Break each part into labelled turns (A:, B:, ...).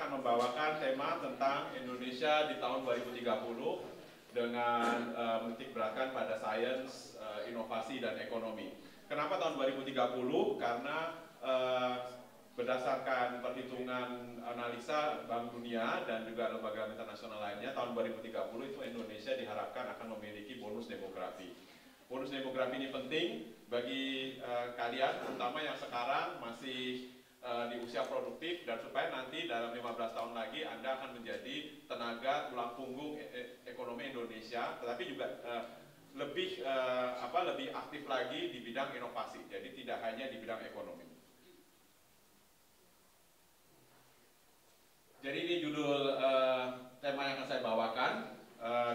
A: akan membawakan tema tentang Indonesia di tahun 2030 dengan menitik beratkan pada sains, inovasi, dan ekonomi. Kenapa tahun 2030? Karena berdasarkan perhitungan analisa Bank Dunia dan juga lembaga internasional lainnya, tahun 2030 itu Indonesia diharapkan akan memiliki bonus demografi. Bonus demografi ini penting bagi kalian, terutama yang sekarang masih di usia produktif, dan supaya nanti dalam 15 tahun lagi Anda akan menjadi tenaga tulang punggung ekonomi Indonesia, tetapi juga lebih aktif lagi di bidang inovasi, jadi tidak hanya di bidang ekonomi. Jadi ini judul tema yang akan saya bawakan.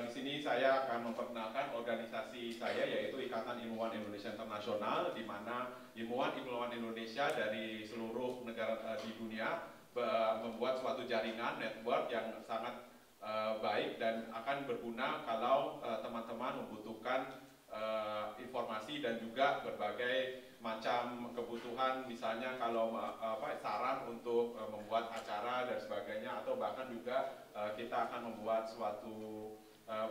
A: Di sini saya akan memperkenalkan organisasi saya, yaitu Ikatan Ilmuwan Indonesia Internasional, di mana ilmuwan Indonesia dari seluruh negara di dunia membuat suatu jaringan network yang sangat baik dan akan berguna kalau teman-teman membutuhkan informasi dan juga berbagai macam kebutuhan, misalnya kalau saran untuk membuat acara dan sebagainya, atau bahkan juga kita akan membuat suatu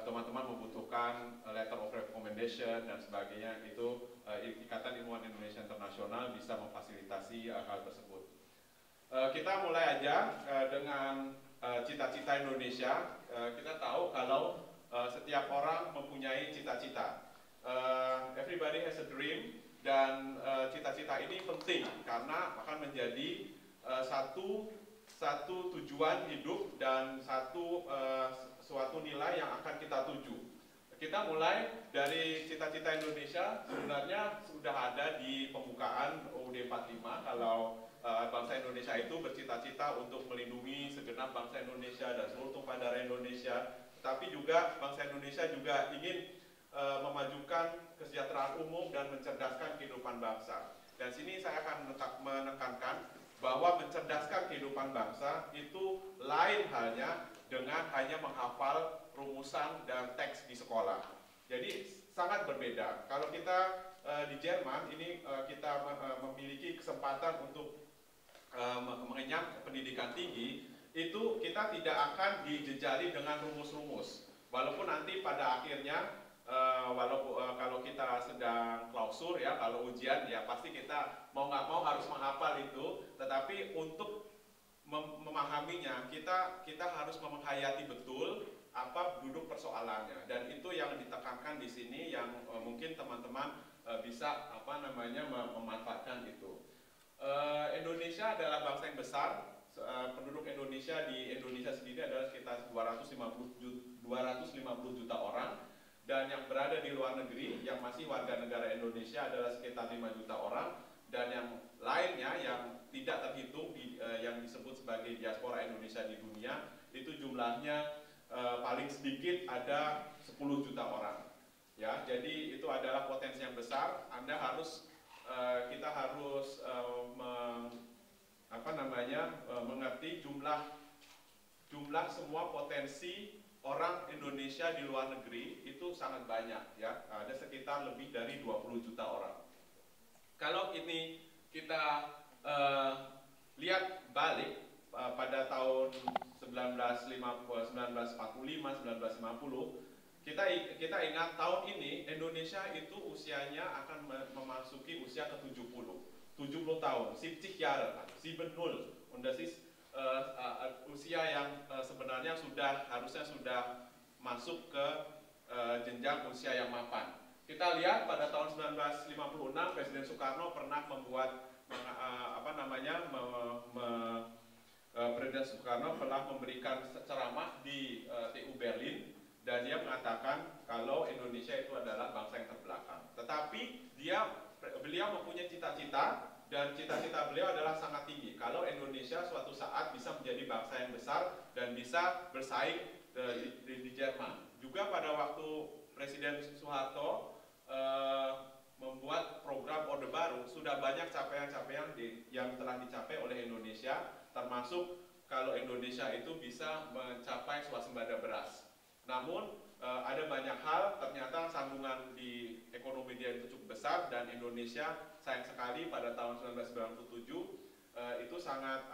A: teman-teman membutuhkan letter of recommendation dan sebagainya, itu Ikatan Ilmuwan Indonesia Internasional bisa memfasilitasi hal tersebut. Kita mulai aja dengan cita-cita Indonesia. Kita tahu kalau setiap orang mempunyai cita-cita. Everybody has a dream, dan cita-cita ini penting karena akan menjadi satu tujuan hidup dan suatu nilai yang akan kita tuju. Kita mulai dari cita-cita Indonesia, sebenarnya sudah ada di pembukaan UUD 45 kalau bangsa Indonesia itu bercita-cita untuk melindungi segenap bangsa Indonesia dan seluruh tumpah darah Indonesia, tapi juga bangsa Indonesia juga ingin memajukan kesejahteraan umum dan mencerdaskan kehidupan bangsa. Dan sini saya akan menekankan bahwa mencerdaskan kehidupan bangsa itu lain halnya dengan hanya menghafal rumusan dan teks di sekolah. Jadi sangat berbeda. Kalau kita di Jerman ini kita memiliki kesempatan untuk mengenyam pendidikan tinggi, itu kita tidak akan dijejali dengan rumus-rumus. Walaupun nanti pada akhirnya kalau kita sedang klausur ya, kalau ujian ya pasti kita mau nggak mau harus menghafal itu, tetapi untuk memahaminya kita harus menghayati betul apa duduk persoalannya, dan itu yang ditekankan di sini yang mungkin teman-teman bisa memanfaatkan itu. Indonesia adalah bangsa yang besar. Penduduk Indonesia di Indonesia sendiri adalah sekitar 250 juta orang, dan yang berada di luar negeri yang masih warga negara Indonesia adalah sekitar 5 juta orang, dan yang lainnya yang tidak terhitung yang disebut sebagai diaspora Indonesia di dunia, itu jumlahnya paling sedikit ada 10 juta orang. Ya, jadi itu adalah potensi yang besar. Kita harus mengerti jumlah semua potensi orang Indonesia di luar negeri itu sangat banyak ya, ada sekitar lebih dari 20 juta orang. Kalau ini kita lihat balik pada tahun 1950, kita ingat tahun ini Indonesia itu usianya akan memasuki usia ke-70, 70 tahun, 70 Jahre, 70, und das ist usia yang sebenarnya harusnya sudah masuk ke jenjang usia yang mapan. Kita lihat pada tahun 1956 Presiden Soekarno pernah Presiden Soekarno pernah memberikan ceramah di TU Berlin, dan dia mengatakan kalau Indonesia itu adalah bangsa yang terbelakang. Tetapi beliau mempunyai cita-cita, dan cita-cita beliau adalah sangat tinggi. Kalau Indonesia suatu saat bisa menjadi bangsa yang besar dan bisa bersaing di Jerman. Juga pada waktu Presiden Soeharto membuat program Orde Baru, sudah banyak capaian-capaian yang telah dicapai oleh Indonesia, termasuk kalau Indonesia itu bisa mencapai swasembada beras. Namun ada banyak hal, ternyata sambungan di ekonomi dia itu cukup besar, dan Indonesia sayang sekali pada tahun 1997 itu sangat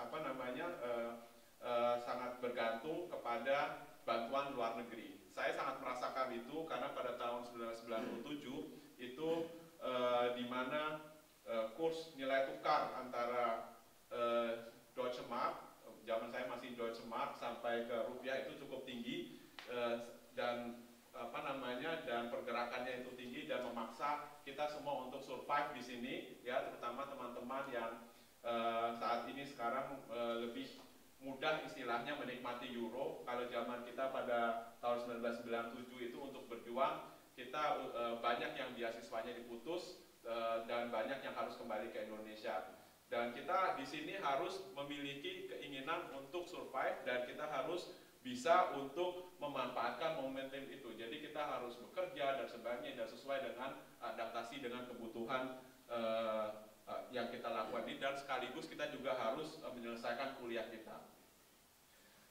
A: kepada bantuan luar negeri. Saya sangat merasakan itu karena pada tahun 1997 itu di mana kurs nilai tukar antara Deutsche Mark, zaman saya masih Deutsche Mark, sampai ke rupiah itu cukup tinggi, dan dan pergerakannya itu tinggi dan memaksa kita semua untuk survive di sini, ya, terutama teman-teman yang saat ini sekarang lebih mudah istilahnya menikmati euro. Kalau zaman kita pada tahun 1997 itu untuk berjuang, kita banyak yang beasiswanya diputus dan banyak yang harus kembali ke Indonesia. Dan kita di sini harus memiliki keinginan untuk survive dan kita harus bisa untuk memanfaatkan momentum itu. Jadi kita harus bekerja dan sebagainya dan sesuai dengan adaptasi dengan kebutuhan yang kita lakukan ini, dan sekaligus kita juga harus menyelesaikan kuliah kita.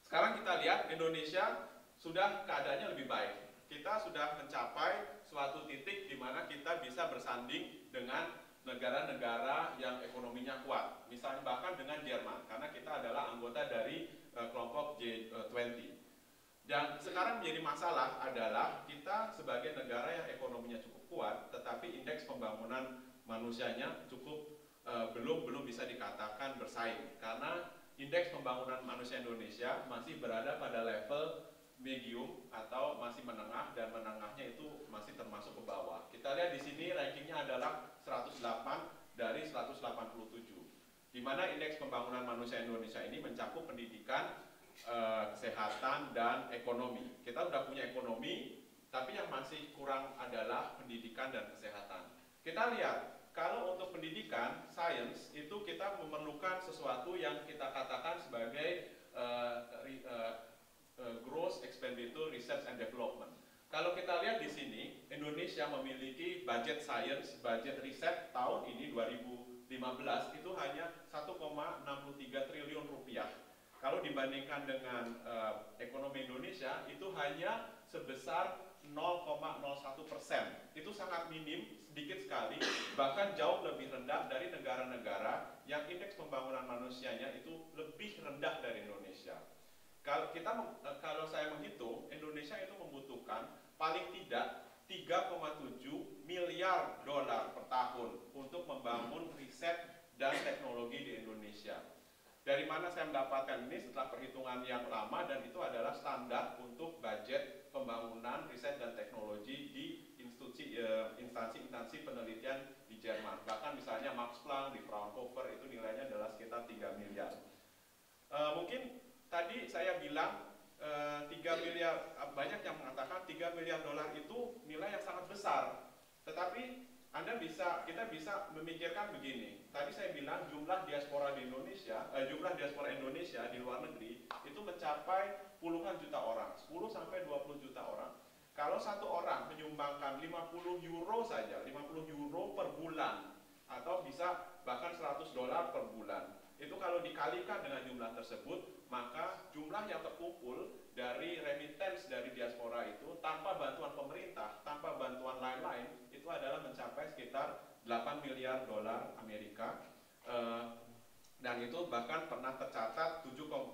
A: Sekarang kita lihat Indonesia sudah keadaannya lebih baik. Kita sudah mencapai suatu titik di mana kita bisa bersanding dengan negara-negara yang ekonominya kuat, misalnya bahkan dengan Jerman, karena kita adalah anggota dari kelompok G20. Dan sekarang menjadi masalah adalah kita sebagai negara yang ekonominya cukup kuat, tetapi indeks pembangunan manusianya cukup belum bisa dikatakan bersaing, karena indeks pembangunan manusia Indonesia masih berada pada level medium atau masih menengah, dan menengahnya itu masih termasuk ke bawah. Kita lihat di sini rankingnya adalah 108 dari 187, di mana indeks pembangunan manusia Indonesia ini mencakup pendidikan, kesehatan, dan ekonomi. Kita sudah punya ekonomi, tapi yang masih kurang adalah pendidikan dan kesehatan. Kita lihat, kalau untuk pendidikan, sains, itu kita memerlukan sesuatu yang kita katakan sebagai gross expenditure research and development. Kalau kita lihat di sini, Indonesia memiliki budget sains, budget riset tahun ini 2015 itu hanya 1,63 triliun rupiah. Kalau dibandingkan dengan ekonomi Indonesia itu hanya sebesar 0,01%. Itu sangat minim, sedikit sekali, bahkan jauh lebih rendah dari negara-negara yang indeks pembangunan manusianya itu lebih rendah dari Indonesia. Kalau saya menghitung, Indonesia itu membutuhkan paling tidak 3,7 miliar dolar per tahun untuk membangun riset dan teknologi di Indonesia. Dari mana saya mendapatkan ini? Setelah perhitungan yang lama, dan itu adalah standar untuk budget pembangunan riset dan teknologi di instansi penelitian di Jerman. Bahkan misalnya Max Planck di Fraunhofer itu nilainya adalah sekitar 3 miliar. Mungkin tadi saya bilang 3 miliar, banyak yang mengatakan 3 miliar dolar itu nilai yang sangat besar. Tetapi kita bisa memikirkan begini. Tadi saya bilang jumlah diaspora di Indonesia, jumlah diaspora Indonesia di luar negeri itu mencapai puluhan juta orang, 10 sampai 20 juta orang. Kalau satu orang menyumbangkan 50 euro saja, 50 euro per bulan, atau bisa bahkan 100 dolar per bulan, itu kalau dikalikan dengan jumlah tersebut, maka jumlah yang terkumpul dari remittance dari diaspora itu tanpa bantuan pemerintah, tanpa bantuan lain-lain, itu adalah mencapai sekitar 8 miliar dolar Amerika. Dan itu bahkan pernah tercatat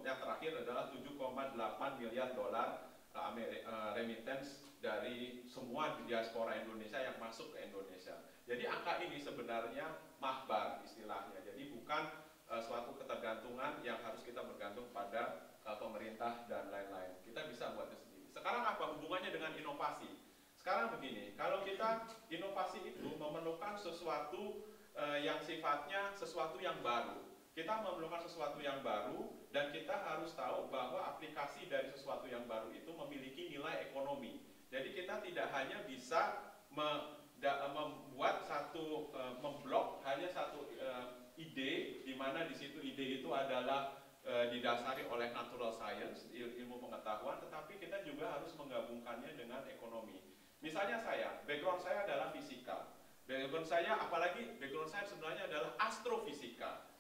A: yang terakhir adalah 7,8 miliar dolar remittance dari semua diaspora Indonesia yang masuk ke Indonesia. Jadi angka ini sebenarnya mahbar istilahnya. Jadi bukan suatu ketergantungan yang harus kita bergantung pada pemerintah dan lain-lain. Kita bisa buatnya sendiri. Sekarang apa hubungannya dengan inovasi? Sekarang begini, kalau kita inovasi itu memerlukan sesuatu yang sifatnya sesuatu yang baru. Kita memerlukan sesuatu yang baru, dan kita harus tahu bahwa aplikasi dari sesuatu yang baru itu memiliki nilai ekonomi. Jadi kita tidak hanya bisa membuat memblok hanya satu ide, di mana di situ ide itu adalah didasari oleh natural science, ilmu pengetahuan, tetapi kita juga harus menggabungkannya dengan ekonomi. Misalnya background saya adalah fisika. Background saya sebenarnya adalah astrofisika.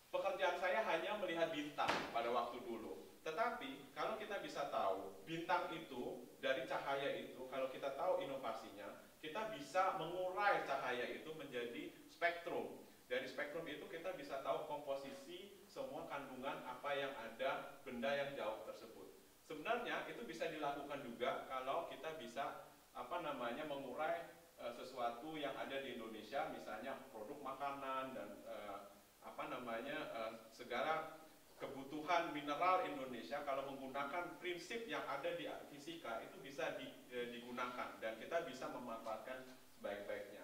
A: Pekerjaan saya hanya melihat bintang pada waktu dulu. Tetapi kalau kita bisa tahu bintang itu dari cahaya itu, kalau kita tahu inovasinya, kita bisa mengurai cahaya itu menjadi spektrum. Dari spektrum itu kita bisa tahu komposisi semua kandungan apa yang ada benda yang jauh tersebut. Sebenarnya itu bisa dilakukan juga kalau kita bisa mengurai sesuatu yang ada di Indonesia, misalnya produk makanan dan segala kebutuhan mineral Indonesia. Kalau menggunakan prinsip yang ada di fisika itu bisa digunakan dan kita bisa memanfaatkan sebaik-baiknya.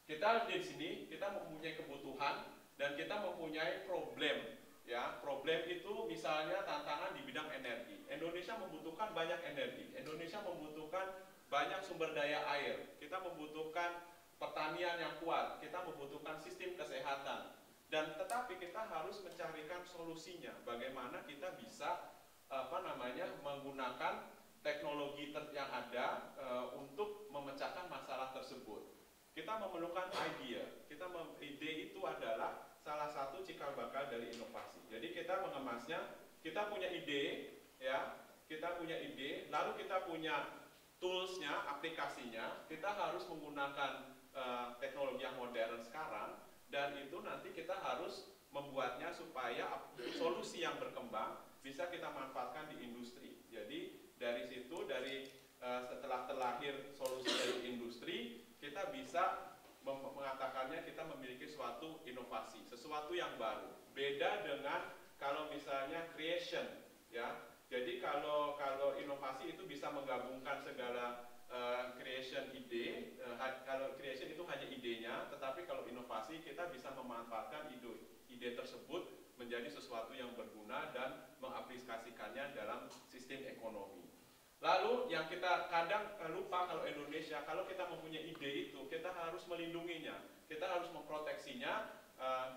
A: Kita di sini kita mempunyai kebutuhan dan kita mempunyai problem. Ya, problem itu misalnya tantangan di bidang energi. Indonesia membutuhkan banyak energi. Indonesia membutuhkan banyak sumber daya air. Kita membutuhkan pertanian yang kuat. Kita membutuhkan sistem kesehatan. Dan tetapi kita harus mencarikan solusinya. Bagaimana kita bisa menggunakan teknologi yang ada untuk memecahkan masalah tersebut. Kita memerlukan ide. Ide itu adalah salah satu cikal bakal dari inovasi. Jadi kita mengemasnya, kita punya ide, ya, kita punya ide, lalu kita punya toolsnya, aplikasinya. Kita harus menggunakan teknologi yang modern sekarang, dan itu nanti kita harus membuatnya supaya solusi yang berkembang bisa kita manfaatkan di industri. Jadi dari situ, setelah terlahir solusi dari industri, kita bisa mengatakannya kita memiliki suatu inovasi, sesuatu yang baru. Beda dengan kalau misalnya creation, ya. Jadi kalau inovasi itu bisa menggabungkan segala creation ide. Kalau creation itu hanya idenya, tetapi kalau inovasi kita bisa memanfaatkan ide tersebut menjadi sesuatu yang berguna dan mengaplikasikannya dalam sistem ekonomi. Lalu yang kita kadang lupa kalau Indonesia, kalau kita mempunyai ide itu, kita harus melindunginya, kita harus memproteksinya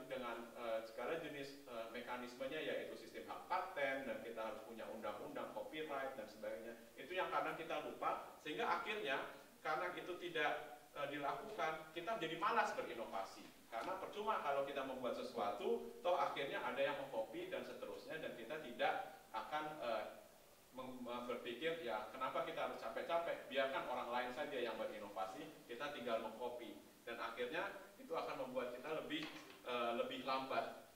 A: dengan segala jenis mekanismenya, yaitu sistem hak paten, dan kita harus punya undang-undang copyright dan sebagainya. Itu yang kadang kita lupa, sehingga akhirnya karena itu tidak dilakukan, kita jadi malas berinovasi. Karena percuma kalau kita membuat sesuatu, toh akhirnya ada yang mengcopy dan seterusnya, dan kita tidak akan berpikir, ya kenapa kita harus capek-capek, biarkan orang lain saja yang berinovasi, kita tinggal mengcopy, dan akhirnya itu akan membuat kita lebih lambat.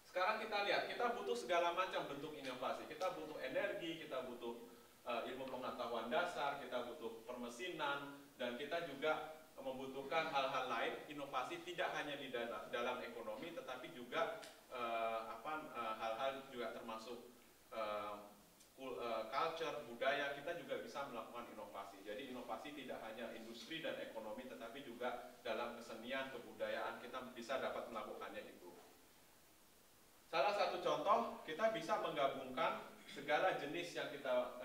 A: Sekarang kita lihat, kita butuh segala macam bentuk inovasi. Kita butuh energi, kita butuh ilmu pengetahuan dasar, kita butuh permesinan, dan kita juga membutuhkan hal-hal lain. Inovasi tidak hanya di dalam ekonomi, tetapi juga hal-hal juga termasuk culture, budaya. Kita juga bisa melakukan inovasi. Jadi inovasi tidak hanya industri dan ekonomi, tetapi juga dalam kesenian, kebudayaan, kita bisa dapat melakukannya itu. Salah satu contoh, kita bisa menggabungkan segala jenis yang kita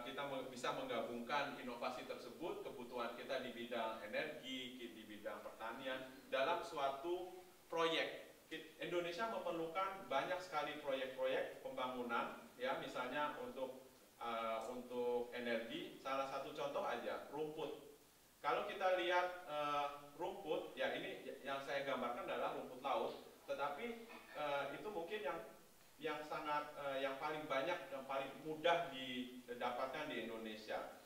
A: kita bisa menggabungkan inovasi tersebut, kebutuhan kita di bidang energi, di bidang pertanian, dalam suatu proyek. Indonesia memerlukan banyak sekali proyek-proyek pembangunan, ya, misalnya untuk energi. Salah satu contoh aja, rumput. Kalau kita lihat rumput, ya ini yang saya gambarkan adalah rumput laut, tetapi itu mungkin yang paling banyak, yang paling mudah didapatkan di Indonesia.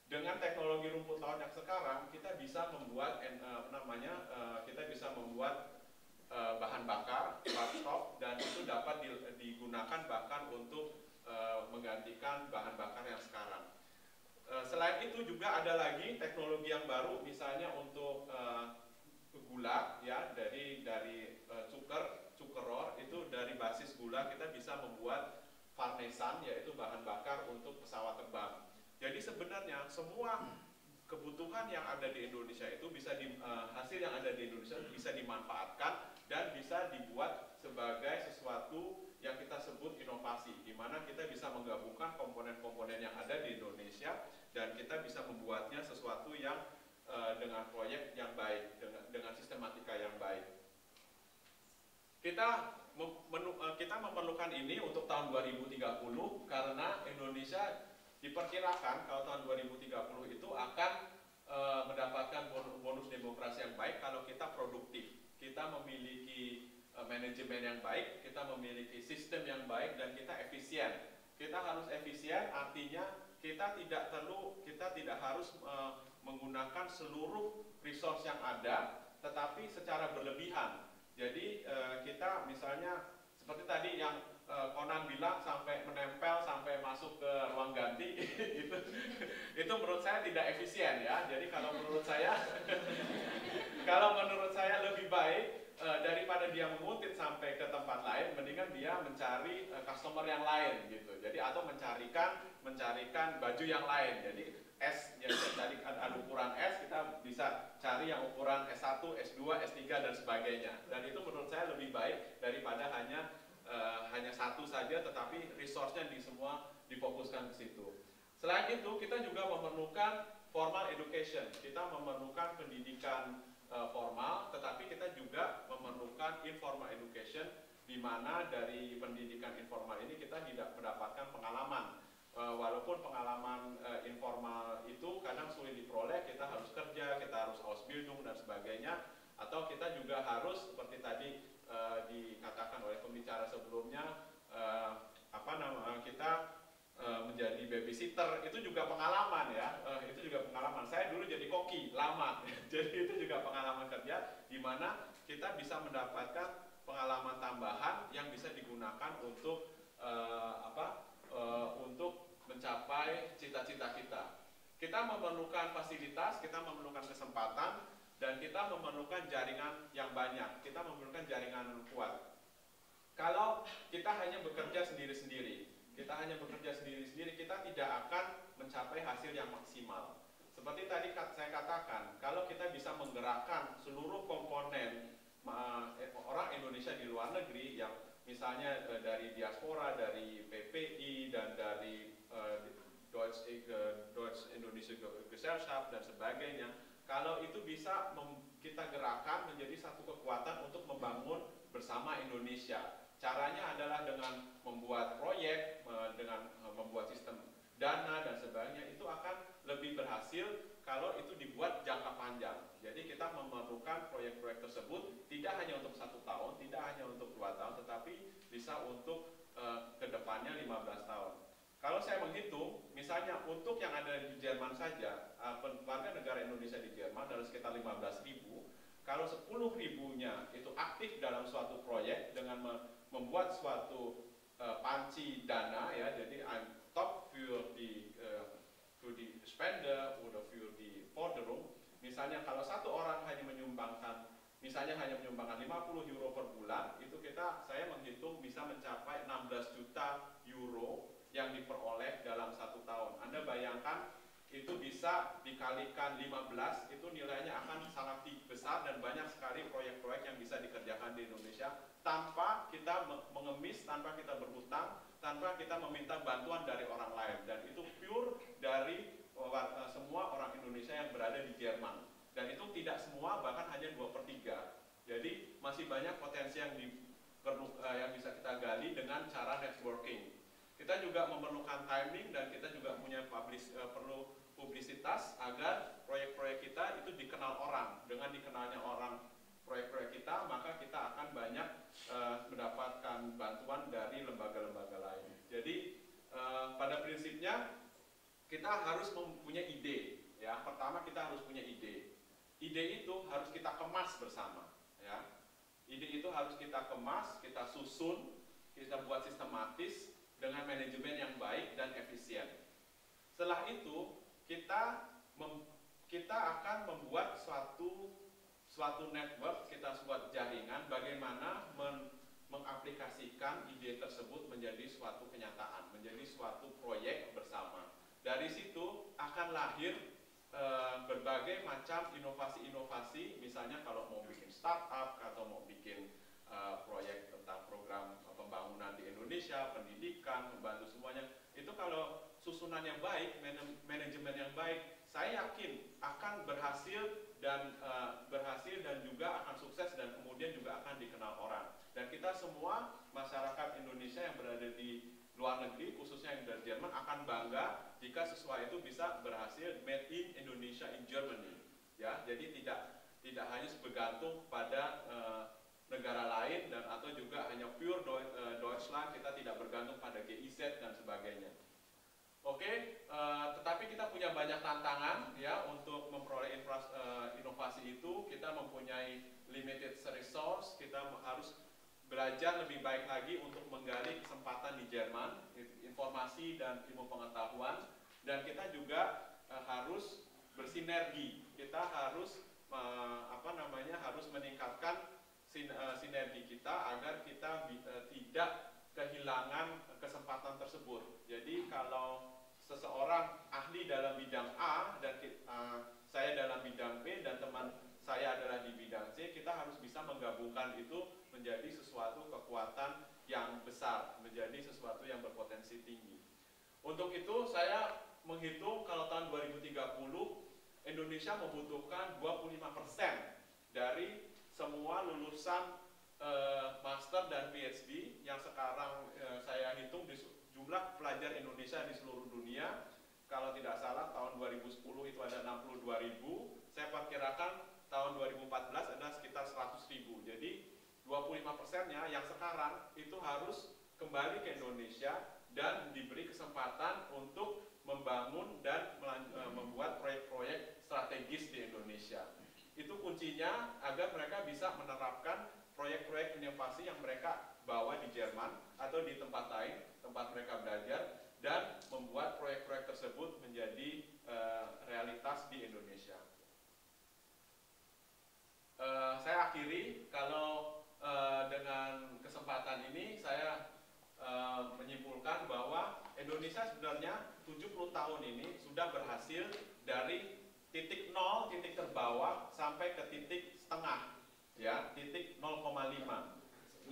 A: Dengan teknologi rumput laut yang sekarang, kita bisa membuat bahan bakar, backstop, dan itu dapat digunakan bahkan untuk menggantikan bahan bakar yang sekarang. Selain itu juga ada lagi teknologi yang baru, misalnya untuk gula, ya, dari cukeror, itu dari basis gula kita bisa membuat farnesan, yaitu bahan bakar untuk pesawat terbang. Jadi sebenarnya semua kebutuhan yang ada di Indonesia itu hasil yang ada di Indonesia bisa dimanfaatkan dan bisa dibuat sebagai sesuatu yang kita sebut inovasi, di mana kita bisa menggabungkan komponen-komponen yang ada di Indonesia dan kita bisa membuatnya sesuatu yang dengan proyek yang baik, dengan sistematika yang baik. Kita memerlukan ini untuk tahun 2030 karena Indonesia diperkirakan kalau tahun 2030 itu akan mendapatkan bonus demokrasi yang baik kalau kita produktif. Kita memiliki manajemen yang baik, kita memiliki sistem yang baik, dan kita efisien. Kita harus efisien, artinya kita tidak harus menggunakan seluruh resource yang ada, tetapi secara berlebihan. Jadi kita misalnya seperti tadi yang Conan bilang sampai menempel, sampai masuk ke ruang ganti itu menurut saya tidak efisien ya. Jadi kalau menurut saya lebih baik daripada dia menguntit sampai ke tempat lain, mendingan dia mencari customer yang lain gitu. Jadi atau mencarikan baju yang lain. Jadi S, jadi tadi ada ukuran S, kita bisa cari yang ukuran S1, S2, S3 dan sebagainya. Dan itu menurut saya lebih baik daripada hanya satu saja, tetapi resource-nya di semua difokuskan ke situ. Selain itu, kita juga memerlukan formal education. Kita memerlukan pendidikan formal, tetapi kita juga memerlukan informal education, di mana dari pendidikan informal ini kita tidak mendapatkan pengalaman. Walaupun pengalaman informal itu kadang sulit diperoleh, kita harus kerja, kita harus Ausbildung dan sebagainya, atau kita juga harus seperti tadi dikatakan oleh pembicara sebelumnya, kita menjadi babysitter, itu juga pengalaman ya, itu juga pengalaman. Saya dulu jadi koki lama, jadi itu juga pengalaman kerja, di mana kita bisa mendapatkan pengalaman tambahan yang bisa digunakan untuk untuk mencapai cita-cita kita. Kita memerlukan fasilitas, kita memerlukan kesempatan, dan kita memerlukan jaringan yang banyak. Kita memerlukan jaringan yang kuat. Kalau kita hanya bekerja sendiri-sendiri, kita tidak akan mencapai hasil yang maksimal. Seperti tadi saya katakan, kalau kita bisa menggerakkan seluruh komponen orang Indonesia di luar negeri, yang misalnya dari diaspora, dari PPI, dan dari Deutsche Indonesia Gesellschaft dan sebagainya, kalau itu bisa kita gerakan menjadi satu kekuatan untuk membangun bersama Indonesia. Caranya adalah dengan membuat proyek, dengan membuat sistem dana dan sebagainya. Itu akan lebih berhasil kalau itu dibuat jangka panjang. Jadi kita memerlukan proyek-proyek tersebut tidak hanya untuk 1 tahun, tidak hanya untuk 2 tahun, tetapi bisa untuk kedepannya 15 tahun. Kalau saya menghitung, misalnya untuk yang ada di Jerman saja, warga negara Indonesia di Jerman adalah sekitar 15.000. Kalau 10.000-nya itu aktif dalam suatu proyek dengan membuat suatu panci dana, ya, jadi ein Topf für die Spender oder für die Forderung. Misalnya kalau satu orang hanya menyumbangkan 50 euro per bulan, itu saya menghitung bisa mencapai 16 juta euro yang diperoleh dalam 1 tahun. Anda bayangkan itu bisa dikalikan 15, itu nilainya akan sangat besar, dan banyak sekali proyek-proyek yang bisa dikerjakan di Indonesia tanpa kita mengemis, tanpa kita berhutang, tanpa kita meminta bantuan dari orang lain, dan itu pure dari semua orang Indonesia yang berada di Jerman. Dan itu tidak semua, bahkan hanya 2/3. Jadi masih banyak potensi yang bisa kita gali dengan cara networking. Kita juga memerlukan timing, dan kita juga perlu publisitas agar proyek-proyek kita itu dikenal orang. Dengan dikenalnya orang proyek-proyek kita, maka kita akan banyak mendapatkan bantuan dari lembaga-lembaga lain. Jadi pada prinsipnya kita harus mempunyai ide. Ya, pertama kita harus punya ide. Ide itu harus kita kemas bersama. Ya, ide itu harus kita kemas, kita susun, kita buat sistematis dengan manajemen yang baik dan efisien. Setelah itu kita akan membuat suatu network, kita buat jaringan bagaimana mengaplikasikan ide tersebut menjadi suatu kenyataan, menjadi suatu proyek bersama. Dari situ akan lahir berbagai macam inovasi-inovasi, misalnya kalau mau bikin startup atau mau bikin proyek tentang program pembangunan di Indonesia, pendidikan, membantu semuanya. Itu kalau susunan yang baik, manajemen yang baik, saya yakin akan berhasil dan juga akan sukses, dan kemudian juga akan dikenal orang. Dan kita semua masyarakat Indonesia yang berada di luar negeri, khususnya yang dari Jerman, akan bangga jika siswa itu bisa berhasil made in Indonesia in Germany. Ya, jadi tidak hanya bergantung pada negara lain, dan atau juga hanya pure Deutschland, kita tidak bergantung pada GIZ dan sebagainya. Oke, tetapi kita punya banyak tantangan ya untuk memperoleh inovasi itu. Kita mempunyai limited resource, kita harus belajar lebih baik lagi untuk menggali kesempatan informasi dan ilmu pengetahuan, dan kita juga harus bersinergi. Kita harus harus meningkatkan sinergi kita agar kita tidak kehilangan kesempatan tersebut. Jadi kalau seseorang ahli dalam bidang A dan saya dalam bidang B dan teman saya adalah di bidang C, kita harus bisa menggabungkan itu menjadi sesuatu kekuatan yang besar, menjadi sesuatu yang berpotensi tinggi. Untuk itu saya menghitung kalau tahun 2030 Indonesia membutuhkan 25% dari semua lulusan master dan PhD yang sekarang saya hitung di jumlah pelajar Indonesia di seluruh dunia. Kalau tidak salah tahun 2010 itu ada 62.000, saya perkirakan tahun 2014 ada sekitar 100.000. Jadi 25%-nya yang sekarang itu harus kembali ke Indonesia dan diberi kesempatan untuk membangun dan membuat proyek-proyek strategis di Indonesia. Itu kuncinya agar mereka bisa menerapkan proyek-proyek inovasi yang mereka bawa di Jerman atau di tempat lain, tempat mereka belajar, dan membuat proyek-proyek tersebut menjadi realitas di Indonesia. Saya akhiri, kalau dengan kesempatan ini saya menyimpulkan bahwa Indonesia sebenarnya 70 tahun ini sudah berhasil dari titik 0, titik terbawah sampai ke titik setengah, ya, titik 0,5, 50%.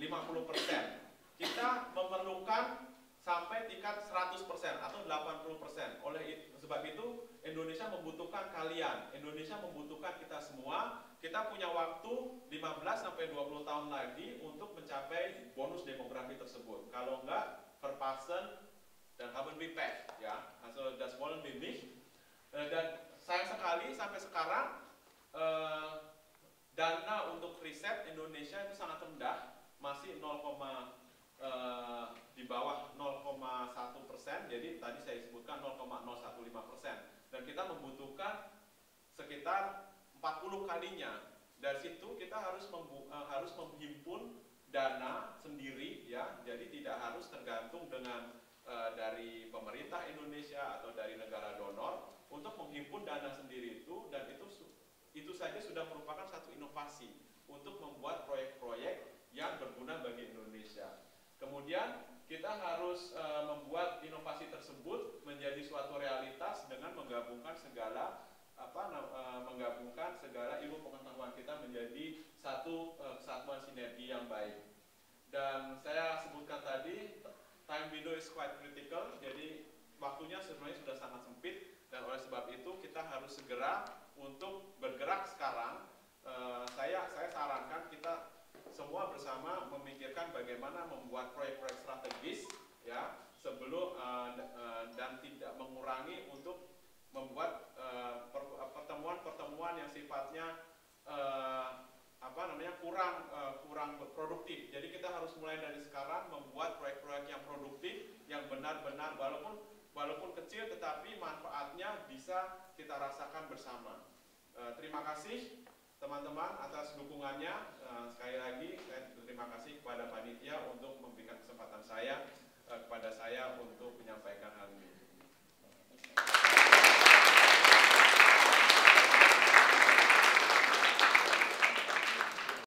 A: Kita memerlukan sampai tingkat 100% atau 80%. Oleh sebab itu Indonesia membutuhkan kalian, Indonesia membutuhkan kita semua. Kita punya waktu 15 sampai 20 tahun lagi untuk mencapai bonus demografi tersebut. Kalau enggak, verpassen dan haben wir Pech, ya. Also das wollen wir nicht. Dan sayang sekali sampai sekarang dana untuk riset Indonesia itu sangat rendah, masih di bawah 0,1%. Jadi tadi saya sebutkan 0,015%, dan kita membutuhkan sekitar 40 kalinya. Dari situ kita harus menghimpun dana sendiri, ya. Jadi tidak harus tergantung dengan dari pemerintah Indonesia atau dari negara donor untuk menghimpun dana sendiri itu, dan itu saja sudah merupakan satu inovasi untuk membuat proyek-proyek yang berguna bagi Indonesia. Kemudian kita harus membuat inovasi tersebut menjadi suatu realitas dengan menggabungkan segala ilmu pengetahuan kita menjadi satu kesatuan sinergi yang baik. Dan saya sebutkan tadi, time window is quite critical, jadi waktunya sebenarnya sudah sangat sempit, dan oleh sebab itu kita harus segera untuk bergerak sekarang. Saya sarankan kita semua bersama memikirkan bagaimana membuat proyek-proyek strategis, ya, sebelum dan tidak mengurangi untuk membuat pertemuan-pertemuan yang sifatnya kurang produktif. Jadi kita harus mulai dari sekarang membuat proyek-proyek yang produktif, yang benar-benar walaupun kecil tetapi manfaatnya bisa kita rasakan bersama. Terima kasih teman-teman atas dukungannya. Sekali lagi saya terima kasih kepada panitia untuk memberikan kesempatan kepada saya untuk